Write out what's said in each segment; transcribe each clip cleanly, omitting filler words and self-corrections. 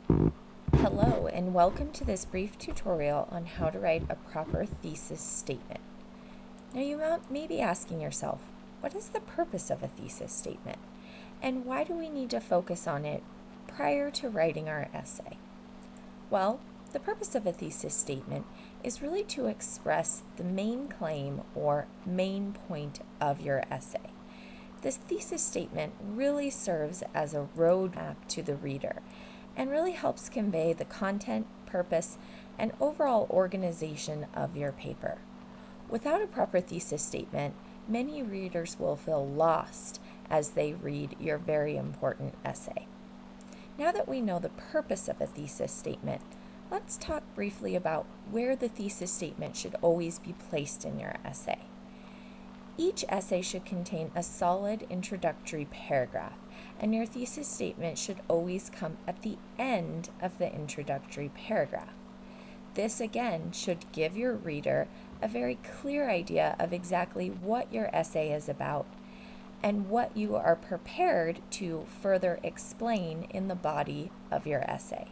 Hello, and welcome to this brief tutorial on how to write a proper thesis statement. Now you may be asking yourself, what is the purpose of a thesis statement? And why do we need to focus on it prior to writing our essay? Well, the purpose of a thesis statement is really to express the main claim or main point of your essay. This thesis statement really serves as a roadmap to the reader and really helps convey the content, purpose, and overall organization of your paper. Without a proper thesis statement, many readers will feel lost as they read your very important essay. Now that we know the purpose of a thesis statement, let's talk briefly about where the thesis statement should always be placed in your essay. Each essay should contain a solid introductory paragraph, and your thesis statement should always come at the end of the introductory paragraph. This again should give your reader a very clear idea of exactly what your essay is about and what you are prepared to further explain in the body of your essay.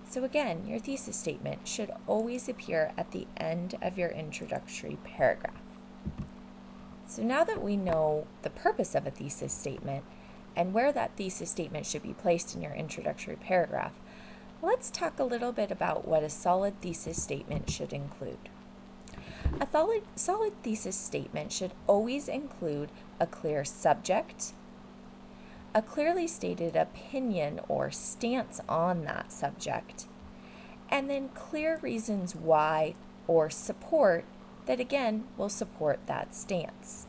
So again, your thesis statement should always appear at the end of your introductory paragraph. So now that we know the purpose of a thesis statement and where that thesis statement should be placed in your introductory paragraph, let's talk a little bit about what a solid thesis statement should include. A solid thesis statement should always include a clear subject, a clearly stated opinion or stance on that subject, and then clear reasons why or support that again will support that stance.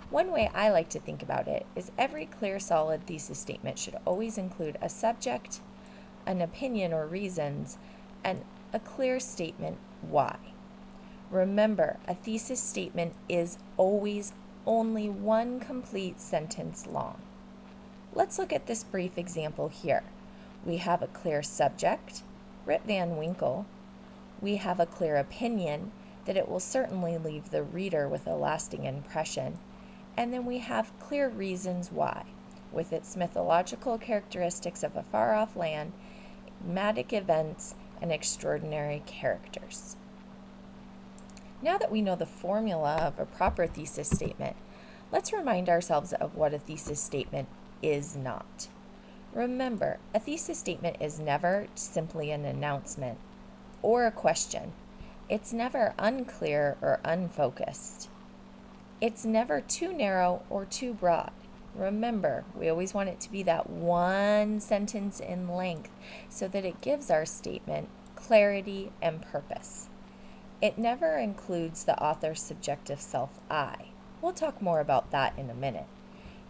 One way I like to think about it is every clear, solid thesis statement should always include a subject, an opinion or reasons, and a clear statement why. Remember, a thesis statement is always only one complete sentence long. Let's look at this brief example here. We have a clear subject, Rip Van Winkle. We have a clear opinion, that it will certainly leave the reader with a lasting impression. And then we have clear reasons why, with its mythological characteristics of a far-off land, enigmatic events, and extraordinary characters. Now that we know the formula of a proper thesis statement, let's remind ourselves of what a thesis statement is not. Remember, a thesis statement is never simply an announcement or a question. It's never unclear or unfocused. It's never too narrow or too broad. Remember, we always want it to be that one sentence in length so that it gives our statement clarity and purpose. It never includes the author's subjective self-I. We'll talk more about that in a minute.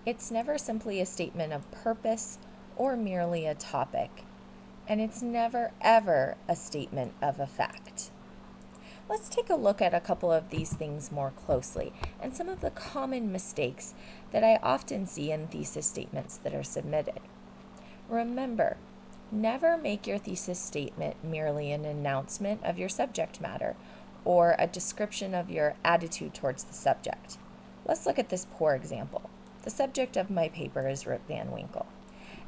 It's never simply a statement of purpose or merely a topic. And it's never ever a statement of a fact. Let's take a look at a couple of these things more closely and some of the common mistakes that I often see in thesis statements that are submitted. Remember, never make your thesis statement merely an announcement of your subject matter or a description of your attitude towards the subject. Let's look at this poor example. The subject of my paper is Rip Van Winkle.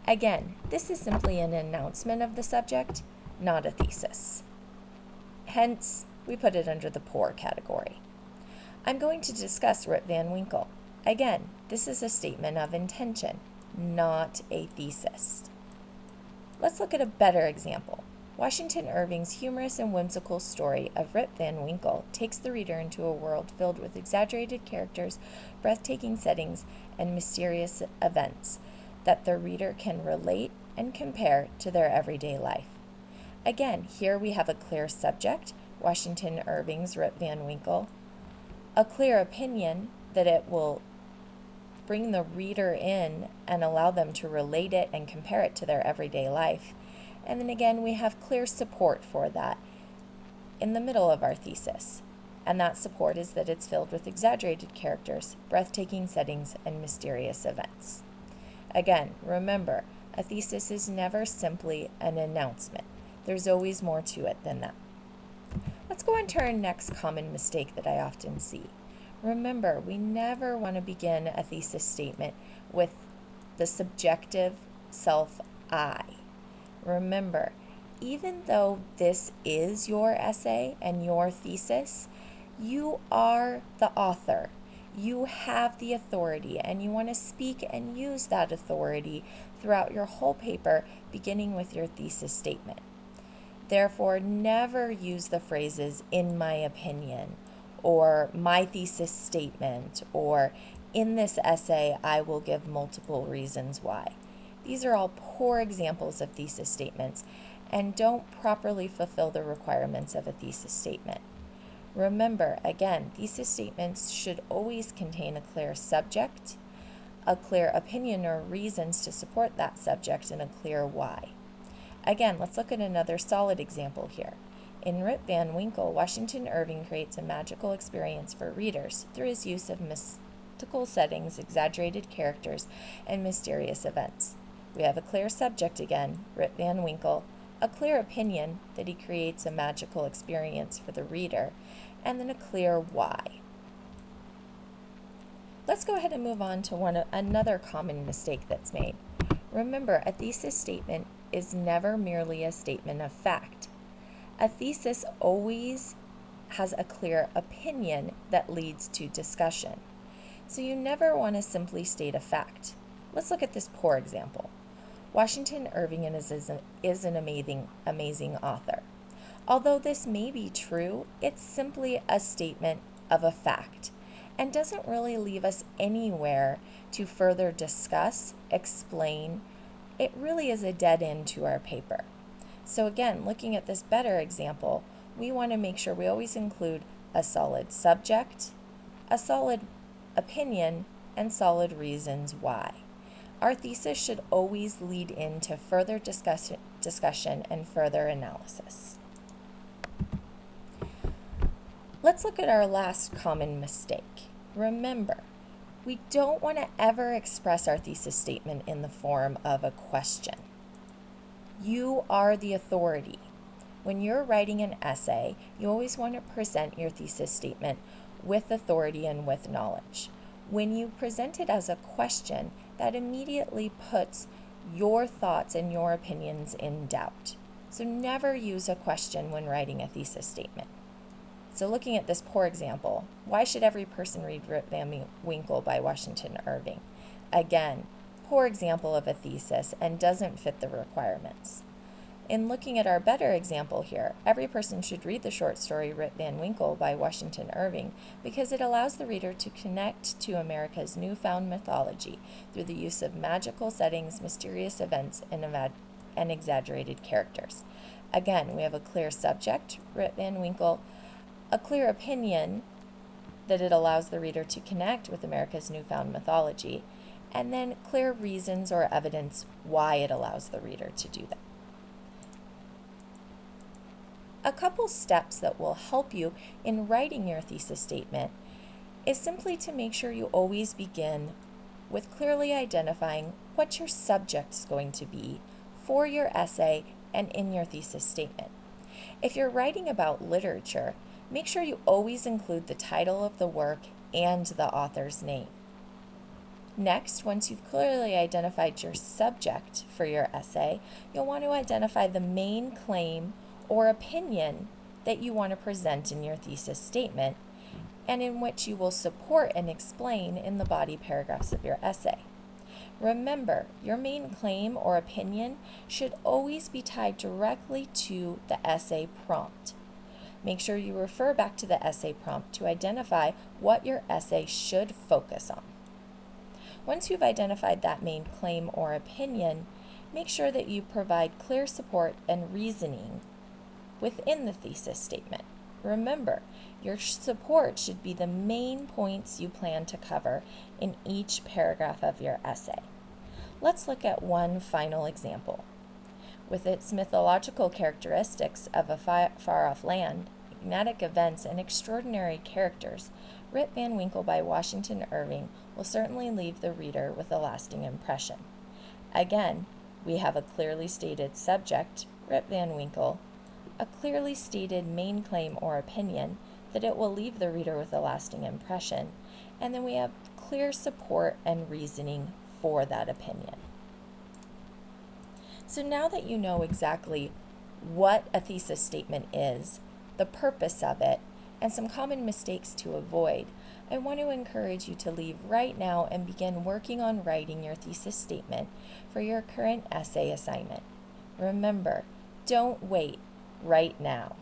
Again, this is simply an announcement of the subject, not a thesis. Hence, we put it under the poor category. I'm going to discuss Rip Van Winkle. Again, this is a statement of intention, not a thesis. Let's look at a better example. Washington Irving's humorous and whimsical story of Rip Van Winkle takes the reader into a world filled with exaggerated characters, breathtaking settings, and mysterious events that the reader can relate and compare to their everyday life. Again, here we have a clear subject, Washington Irving's Rip Van Winkle, a clear opinion that it will bring the reader in and allow them to relate it and compare it to their everyday life. And then again, we have clear support for that in the middle of our thesis. And that support is that it's filled with exaggerated characters, breathtaking settings, and mysterious events. Again, remember, a thesis is never simply an announcement. There's always more to it than that. Let's go on to our next common mistake that I often see. Remember, we never want to begin a thesis statement with the subjective self-I. Remember, even though this is your essay and your thesis, you are the author. You have the authority, and you want to speak and use that authority throughout your whole paper, beginning with your thesis statement. Therefore, never use the phrases "in my opinion" or "my thesis statement" or "in this essay I will give multiple reasons why." These are all poor examples of thesis statements and don't properly fulfill the requirements of a thesis statement. Remember, again, thesis statements should always contain a clear subject, a clear opinion or reasons to support that subject, and a clear why. Again, let's look at another solid example here. In Rip Van Winkle, Washington Irving creates a magical experience for readers through his use of mystical settings, exaggerated characters, and mysterious events. We have a clear subject again, Rip Van Winkle, a clear opinion that he creates a magical experience for the reader, and then a clear why. Let's go ahead and move on to another common mistake that's made. Remember, a thesis statement is never merely a statement of fact. A thesis always has a clear opinion that leads to discussion. So you never want to simply state a fact. Let's look at this poor example. Washington Irving is an amazing author. Although this may be true, it's simply a statement of a fact and doesn't really leave us anywhere to further discuss, explain. It really is a dead end to our paper. So again, looking at this better example, we want to make sure we always include a solid subject, a solid opinion, and solid reasons why. Our thesis should always lead into further discussion and further analysis. Let's look at our last common mistake. Remember, we don't want to ever express our thesis statement in the form of a question. You are the authority. When you're writing an essay, you always want to present your thesis statement with authority and with knowledge. When you present it as a question, that immediately puts your thoughts and your opinions in doubt. So never use a question when writing a thesis statement. So looking at this poor example, why should every person read Rip Van Winkle by Washington Irving? Again, poor example of a thesis and doesn't fit the requirements. In looking at our better example here, every person should read the short story Rip Van Winkle by Washington Irving because it allows the reader to connect to America's newfound mythology through the use of magical settings, mysterious events, and exaggerated characters. Again, we have a clear subject, Rip Van Winkle, a clear opinion that it allows the reader to connect with America's newfound mythology, and then clear reasons or evidence why it allows the reader to do that. A couple steps that will help you in writing your thesis statement is simply to make sure you always begin with clearly identifying what your subject is going to be for your essay and in your thesis statement. If you're writing about literature, make sure you always include the title of the work and the author's name. Next, once you've clearly identified your subject for your essay, you'll want to identify the main claim or opinion that you want to present in your thesis statement and in which you will support and explain in the body paragraphs of your essay. Remember, your main claim or opinion should always be tied directly to the essay prompt. Make sure you refer back to the essay prompt to identify what your essay should focus on. Once you've identified that main claim or opinion, make sure that you provide clear support and reasoning within the thesis statement. Remember, your support should be the main points you plan to cover in each paragraph of your essay. Let's look at one final example. With its mythological characteristics of a far-off land, enigmatic events, and extraordinary characters, Rip Van Winkle by Washington Irving will certainly leave the reader with a lasting impression. Again, we have a clearly stated subject, Rip Van Winkle, a clearly stated main claim or opinion that it will leave the reader with a lasting impression, and then we have clear support and reasoning for that opinion. So now that you know exactly what a thesis statement is, the purpose of it, and some common mistakes to avoid, I want to encourage you to leave right now and begin working on writing your thesis statement for your current essay assignment. Remember, don't wait, write now.